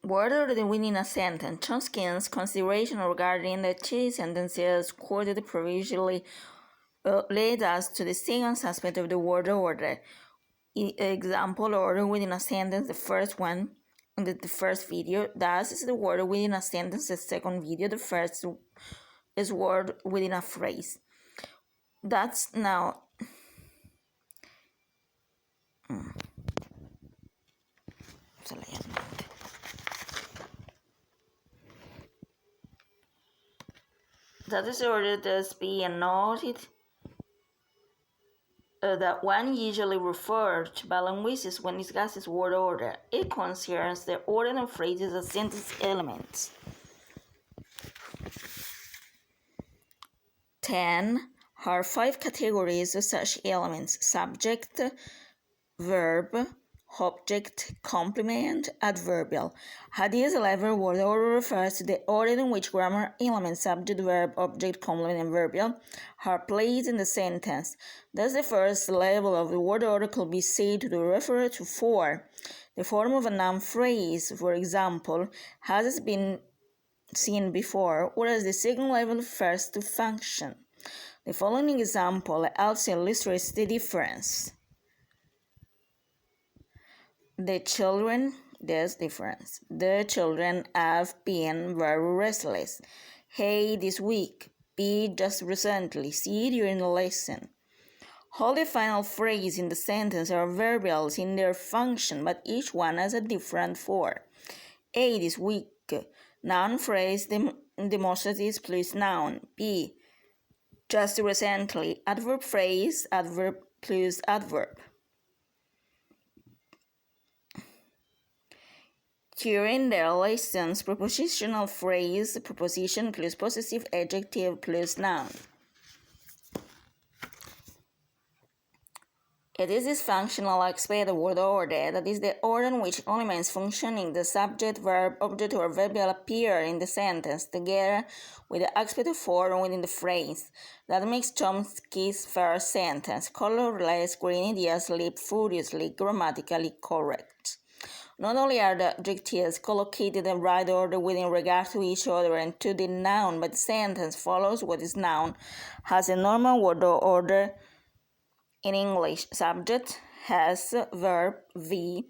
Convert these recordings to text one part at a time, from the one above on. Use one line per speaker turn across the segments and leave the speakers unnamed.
Word order within a sentence. Chomsky's consideration regarding the two sentences quoted previously led us to the second aspect of the word order. Example, order within a sentence, the first one in the first video. Thus is the word within a sentence, the second video. The first is word within a phrase. That's now. That is order thus being noted that one usually refers to by linguists when discusses word order. It concerns the order of phrases as sentence elements. 10 are 5 categories of such elements: subject, verb, object, complement, adverbial. At this level, word order refers to the order in which grammar elements, subject, verb, object, complement, and adverbial are placed in the sentence. Thus, the first level of the word order could be said to refer to 4. The form of a noun phrase, for example, has been seen before, whereas the second level refers to function. The following example also illustrates the difference. The children have been very restless. A, this week. B, just recently. C, during the lesson. All the final phrases in the sentence are verbals in their function, but each one has a different form. A, this week. Noun phrase, demonstrative plus noun. B, just recently. Adverb phrase, adverb plus adverb. During their lessons, prepositional phrase, preposition plus possessive adjective plus noun. It is this functional aspect of word order that is the order in which elements functioning the subject, verb, object, or adverbial appear in the sentence together with the aspect of form within the phrase. That makes Chomsky's first sentence, colorless, green ideas, sleep furiously, grammatically correct. Not only are the adjectives collocated in the right order within regard to each other and to the noun, but the sentence follows what is noun, has a normal word order in English. Subject has verb V,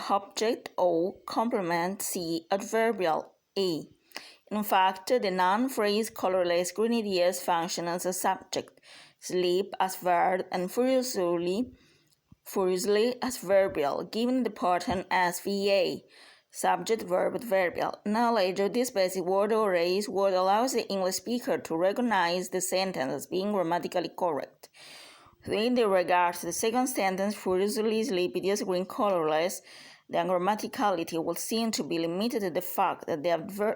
object O, complement C, adverbial A. In fact, the noun phrase colorless green ideas function as a subject, sleep as verb, and furiously as adverbial, given the pattern as VA, subject, verb, adverbial. Knowledge of this basic word order is what allows the English speaker to recognize the sentence as being grammatically correct. In regard to the second sentence, furiously, sleep, ideas, green, colorless, the grammaticality will seem to be limited to the fact that the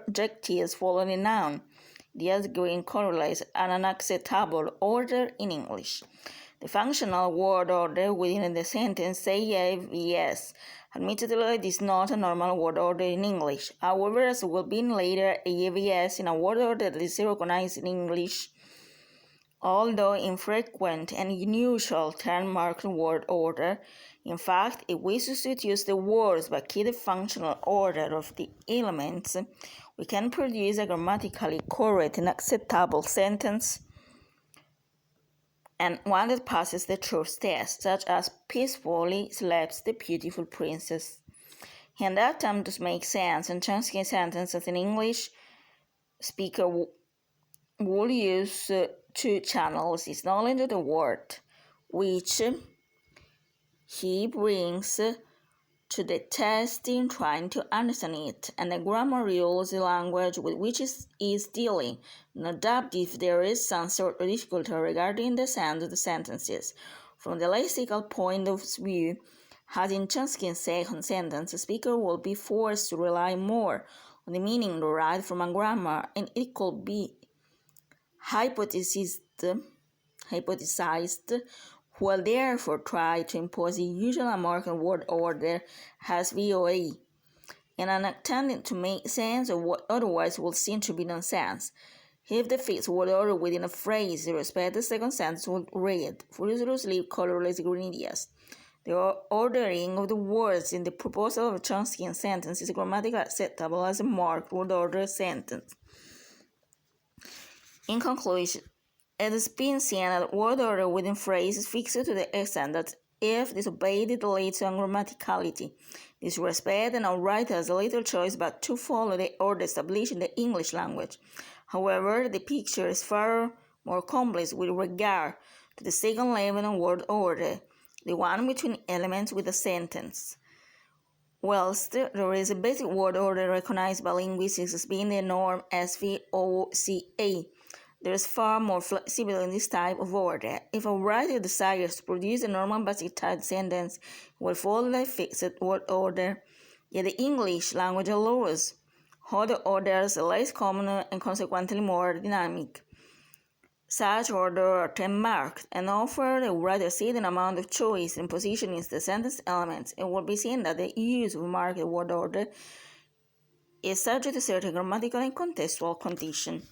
adjectives follow the noun, ideas, green, colorless, and an acceptable order in English. The functional word order within the sentence AVS. Admittedly, it is not a normal word order in English. However, as will be later, AVS in a word order that is recognized in English, although infrequent and unusual term-marked word order. In fact, if we substitute the words but keep the functional order of the elements, we can produce a grammatically correct and acceptable sentence, and one that passes the truth test, such as peacefully slept the beautiful princess. In that attempt to make sense and Chomsky sentences in English, speaker will use 2 channels: his knowledge of the word, which he brings to the test in trying to understand it, and the grammar rules, the language with which it is dealing. No doubt if there is some sort of difficulty regarding the sound of the sentences. From the lexical point of view, as in Chomsky's second sentence, the speaker will be forced to rely more on the meaning derived from a grammar, and it could be hypothesized, will therefore try to impose the usual American word order as VOA, in an attempt to make sense of what otherwise would seem to be nonsense. If the fixed word order within a phrase, the respective second sentence would read, furiously sleep, colorless green ideas. The ordering of the words in the proposal of a Chomskyan sentence is grammatically acceptable as a marked word order sentence. In conclusion, it has been seen that word order within phrase is fixed to the extent that if disobeyed, it leads to ungrammaticality, disrespect, and outright has a little choice but to follow the order established in the English language. However, the picture is far more complex with regard to the second level of word order, the one between elements with a sentence. Whilst there is a basic word order recognized by linguists as being the norm SVOCA, there is far more flexibility in this type of order. If a writer desires to produce a normal basic type sentence, it will follow a fixed word order. Yet the English language allows other orders less common and consequently more dynamic. Such orders are term-marked and offer the writer a certain amount of choice in positioning the sentence elements. It will be seen that the use of marked word order is subject to certain grammatical and contextual conditions.